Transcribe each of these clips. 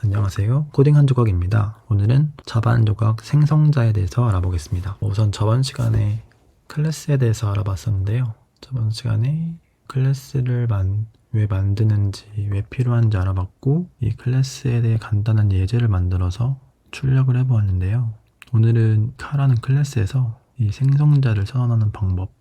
안녕하세요. 코딩 한 조각입니다. 오늘은 자바 한 조각 생성자에 대해서 알아보겠습니다. 우선 저번 시간에 클래스에 대해서 알아봤었는데요. 저번 시간에 클래스를 왜 만드는지, 왜 필요한지 알아봤고, 이 클래스에 대해 간단한 예제를 만들어서 출력을 해보았는데요. 오늘은 카라는 클래스에서 이 생성자를 선언하는 방법,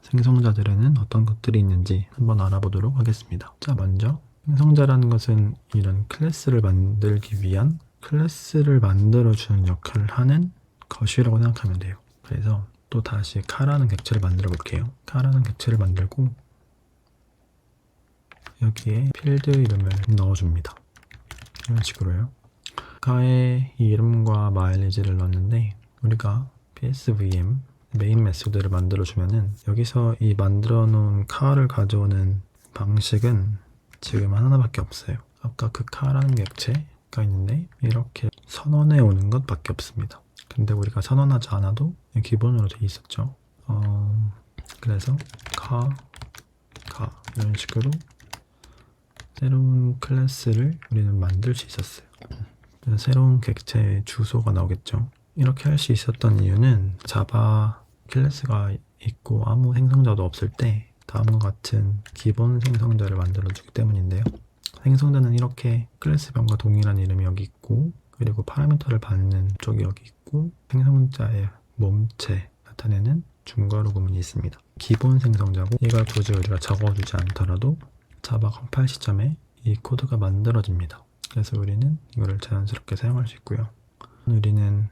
생성자들에는 어떤 것들이 있는지 한번 알아보도록 하겠습니다. 자, 먼저 생성자라는 것은 이런 클래스를 만들기 위한 클래스를 만들어주는 역할을 하는 것이라고 생각하면 돼요. 그래서 또 다시 카라는 객체를 만들어 볼게요. 카라는 객체를 만들고 여기에 필드 이름을 넣어줍니다. 이런 식으로요. 카의 이름과 마일리지를 넣었는데 우리가 psvm 메인 메소드를 만들어주면은 여기서 이 만들어 놓은 카를 가져오는 방식은 지금 하나밖에 없어요. 아까 그 카라는 객체가 있는데 이렇게 선언해 오는 것밖에 없습니다. 근데 우리가 선언하지 않아도 기본으로 돼 있었죠. 그래서 카 이런 식으로 새로운 클래스를 우리는 만들 수 있었어요. 새로운 객체의 주소가 나오겠죠. 이렇게 할 수 있었던 이유는 자바 클래스가 있고 아무 생성자도 없을 때 다음과 같은 기본 생성자를 만들어주기 때문인데요. 생성자는 이렇게 클래스명과 동일한 이름이 여기 있고 그리고 파라미터를 받는 쪽이 여기 있고 생성자의 몸체 나타내는 중괄호 구문이 있습니다. 기본 생성자고 이걸 굳이 우리가 적어주지 않더라도 자바 컴파일 시점에 이 코드가 만들어집니다. 그래서 우리는 이거를 자연스럽게 사용할 수 있고요. 우리는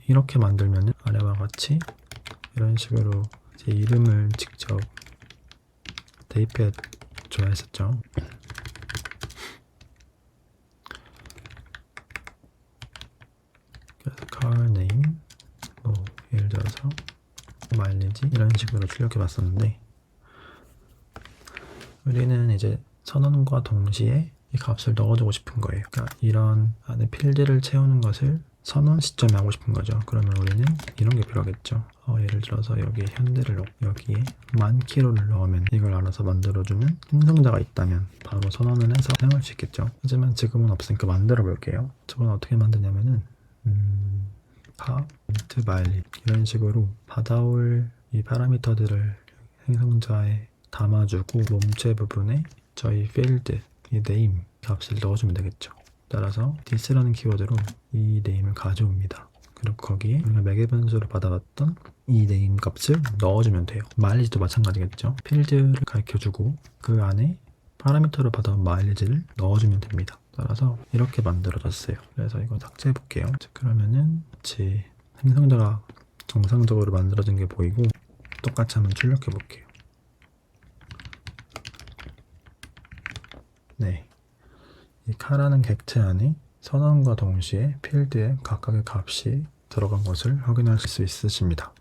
이렇게 만들면 아래와 같이 이런 식으로 제 이름을 직접 대입해 줘야 했었죠. 그래서 car name 예를 들어서 마일리지 이런 식으로 출력해 봤었는데 우리는 이제 선언과 동시에 이 값을 넣어주고 싶은 거예요. 그러니까 이런 안에 필드를 채우는 것을 선언 시점에 하고 싶은 거죠. 그러면 우리는 이런 게 필요하겠죠. 예를 들어서 여기에 현대를 넣고 여기에 10,000km를 넣으면 이걸 알아서 만들어주는 생성자가 있다면 바로 선언을 해서 사용할 수 있겠죠. 하지만 지금은 없으니까 만들어 볼게요. 저건 어떻게 만드냐면은 int 마일리지 이런 식으로 받아올 이 파라미터들을 생성자에 담아주고 몸체 부분에 저희 필드 이 name 값을 넣어주면 되겠죠. 따라서 this라는 키워드로 이 name을 가져옵니다. 그리고 거기에 우리가 매개 변수로 받아왔던 이 name 값을 넣어주면 돼요. 마일리지도 마찬가지겠죠. 필드를 가르쳐주고 그 안에 파라미터로 받아온 마일리지를 넣어주면 됩니다. 따라서 이렇게 만들어졌어요. 그래서 이거 삭제해 볼게요. 그러면은 같이 생성자가 정상적으로 만들어진 게 보이고 똑같이 한번 출력해 볼게요. 네, 이 카라는 객체 안에 선언과 동시에 필드에 각각의 값이 들어간 것을 확인할 수 있으십니다.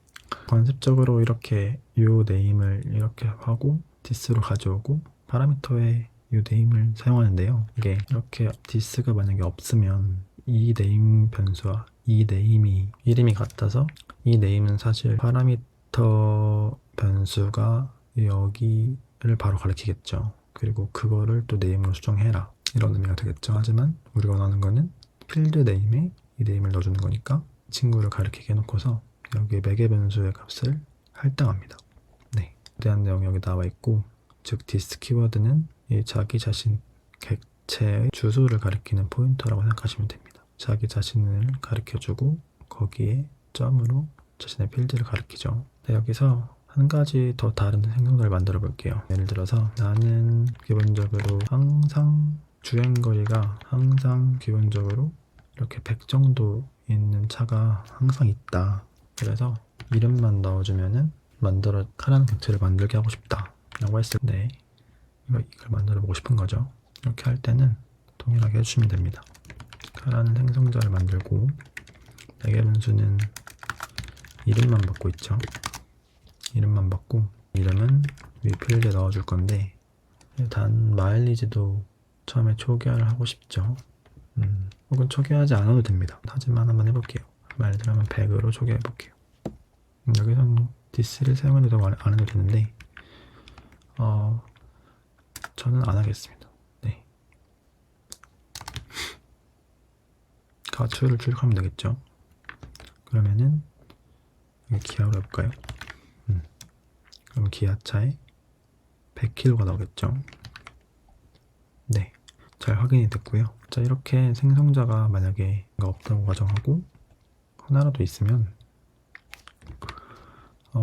관습적으로 이렇게 이 네임을 이렇게 하고 this로 가져오고 파라미터에 이 네임을 사용하는데요. 이게 이렇게 this가 만약에 없으면 이 네임 변수와 이 네임이 이름이 같아서 이 네임은 사실 파라미터 변수가 여기를 바로 가리키겠죠. 그리고 그거를 또 네임으로 수정해라 이런 의미가 되겠죠. 하지만 우리가 원하는 거는 필드 네임에 이 네임을 넣어주는 거니까 친구를 가리키게 해놓고서 여기에 매개 변수의 값을 할당합니다. 네, 대한 내용이 여기 나와 있고 즉 this 키워드는 이 자기 자신 객체의 주소를 가리키는 포인터라고 생각하시면 됩니다. 자기 자신을 가리켜주고 거기에 점으로 자신의 필드를 가리키죠. 네, 여기서 한 가지 더 다른 생성자를 만들어 볼게요. 예를 들어서 나는 기본적으로 항상 주행거리가 항상 기본적으로 이렇게 100 정도 있는 차가 항상 있다. 그래서 이름만 넣어주면은 카라는 객체를 만들게 하고 싶다 라고 했을 때 이걸 만들어 보고 싶은 거죠. 이렇게 할 때는 동일하게 해주시면 됩니다. 카라는 생성자를 만들고 매개 변수는 이름만 받고 있죠. 이름만 받고 이름은 위 필드에 넣어줄 건데 단 마일리지도 처음에 초기화를 하고 싶죠. 혹은 초기화하지 않아도 됩니다. 하지만 한번 해볼게요. 마일리지를 한번 100으로 초기화해 볼게요. 여기서는 this를 사용해도 안 해도 되는데 저는 안 하겠습니다. 네. 가출을 출력하면 되겠죠. 그러면은 여기 기아로 해볼까요? 그럼 기아차에 100kg가 나오겠죠. 네, 잘 확인이 됐고요. 자, 이렇게 생성자가 만약에 없다고 가정하고 하나라도 있으면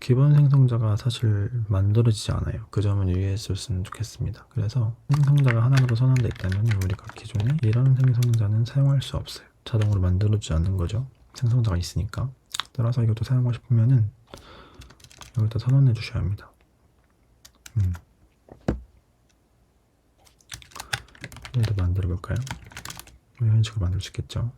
기본 생성자가 사실 만들어지지 않아요. 그 점은 유의했으면 좋겠습니다. 그래서 생성자가 하나라도 선언되어 있다면 우리가 기존에 이런 생성자는 사용할 수 없어요. 자동으로 만들어지지 않는 거죠. 생성자가 있으니까. 따라서 이것도 사용하고 싶으면은 여기다 선언해 주셔야 합니다. 얘도 만들어 볼까요? 이런 식으로 만들 수 있겠죠.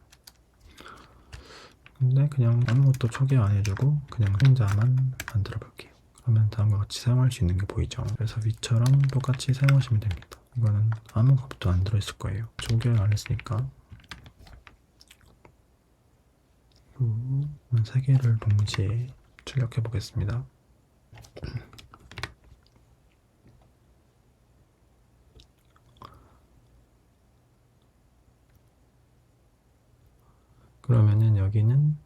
근데 그냥 아무것도 초기 안 해주고 그냥 생자만 만들어 볼게요. 그러면 다음과 같이 사용할 수 있는 게 보이죠. 그래서 위처럼 똑같이 사용하시면 됩니다. 이거는 아무것도 안 들어있을 거예요. 초기화를 안 했으니까. 세 개를 동시에 출력해 보겠습니다. 그러면은 여기는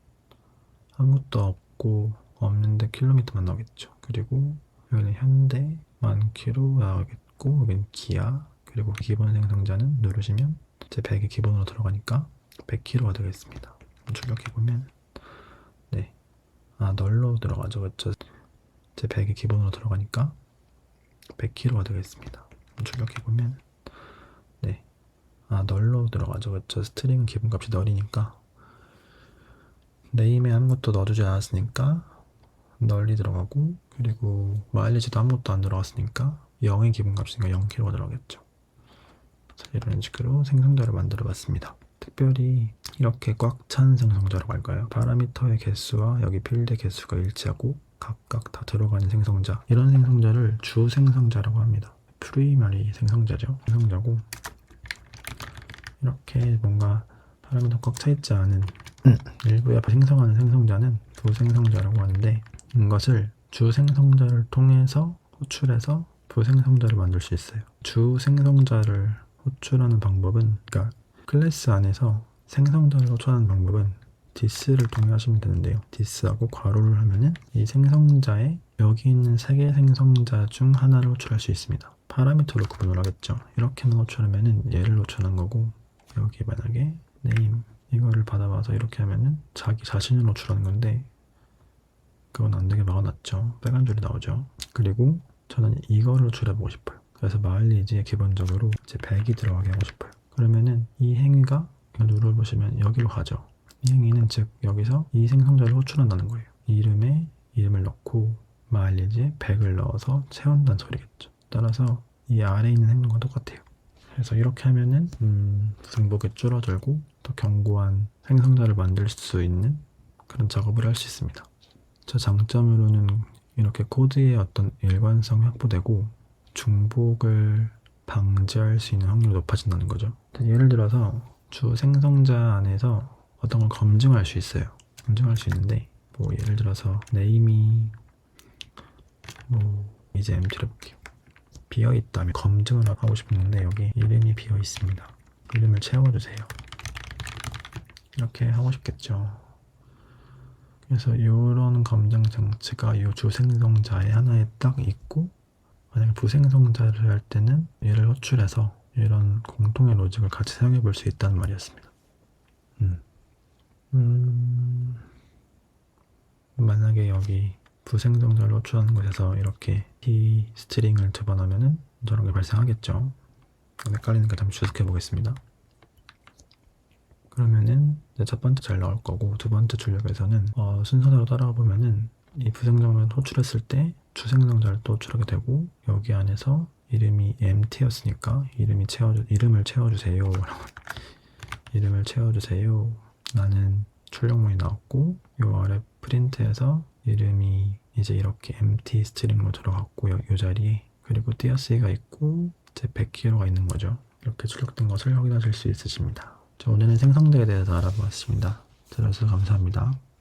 아무것도 없고 없는데 킬로미터만 나오겠죠. 그리고 여기는 현대 10,000km 나오겠고 여기는 기아 그리고 기본 생성자는 누르시면 제 100이 기본으로 들어가니까 100km가 되겠습니다. 출력해보면 네, 널로 들어가죠. 그렇죠. 제 100이 기본으로 들어가니까 100km가 되겠습니다. 출력해보면 네, 널로 들어가죠. 그렇죠. 스트링은 기본값이 널이니까 네임에 아무것도 넣어주지 않았으니까 널리 들어가고 그리고 마일리지도 아무것도 안 들어갔으니까 0의 기본값이니까 0km가 들어가겠죠. 이런 식으로 생성자를 만들어 봤습니다. 특별히 이렇게 꽉 찬 생성자라고 할까요? 파라미터의 개수와 여기 필드 개수가 일치하고 각각 다 들어가는 생성자, 이런 생성자를 주 생성자라고 합니다. 프리머리 생성자죠. 생성자고 이렇게 뭔가 파라미터 꽉 차 있지 않은 일부에 생성하는 생성자는 부생성자라고 하는데 이것을 주생성자를 통해서 호출해서 부생성자를 만들 수 있어요. 주생성자를 호출하는 방법은, 그러니까 클래스 안에서 생성자를 호출하는 방법은 this를 통해 하시면 되는데요. this하고 괄호를 하면은 이 생성자에 여기 있는 세 개 생성자 중 하나를 호출할 수 있습니다. 파라미터로 구분을 하겠죠. 이렇게만 호출하면은 얘를 호출하는 거고, 여기 만약에 name 이거를 받아와서 이렇게 하면은 자기 자신을 호출하는 건데 그건 안 되게 막아놨죠. 빨간 줄이 나오죠. 그리고 저는 이거를 호출해보고 싶어요. 그래서 마일리지에 기본적으로 제 100이 들어가게 하고 싶어요. 그러면은 이 행위가 눌러보시면 여기로 가죠. 이 행위는 즉 여기서 이 생성자를 호출한다는 거예요. 이름에 이름을 넣고 마일리지에 100을 넣어서 채운다는 소리겠죠. 따라서 이 아래에 있는 행동과 똑같아요. 그래서 이렇게 하면은 부승복이 줄어들고 더 견고한 생성자를 만들 수 있는 그런 작업을 할 수 있습니다. 저 장점으로는 이렇게 코드의 어떤 일관성이 확보되고 중복을 방지할 수 있는 확률이 높아진다는 거죠. 예를 들어서 주 생성자 안에서 어떤 걸 검증할 수 있어요. 검증할 수 있는데 뭐 예를 들어서 네임이 뭐 이제 empty를 해볼게요. 비어있다면 검증을 하고 싶은데 여기 이름이 비어있습니다. 이름을 채워주세요. 이렇게 하고 싶겠죠. 그래서 이런 검증 장치가 이 주생성자의 하나에 딱 있고, 만약에 부생성자를 할 때는 얘를 호출해서 이런 공통의 로직을 같이 사용해 볼 수 있다는 말이었습니다. 만약에 여기 부생성자를 호출하는 곳에서 이렇게 t 스트링을 집어넣으면은 저런 게 발생하겠죠. 헷갈리니까 잠시 주석해 보겠습니다. 그러면은 첫 번째 잘 나올 거고, 두 번째 출력에서는 순서대로 따라가 보면은 이 부생성자를 호출했을 때 주생성자를 또 호출하게 되고, 여기 안에서 이름이 empty였으니까 이름을 채워주세요. 이름을 채워주세요. 라는 출력문이 나왔고, 요 아래 프린트에서 이름이 이제 이렇게 empty 스트링으로 들어갔고, 요 자리에 그리고 띄어쓰기가 있고 이제 100kg가 있는 거죠. 이렇게 출력된 것을 확인하실 수 있으십니다. 오늘은 생성자에 대해서 알아보았습니다. 들어주셔서 감사합니다.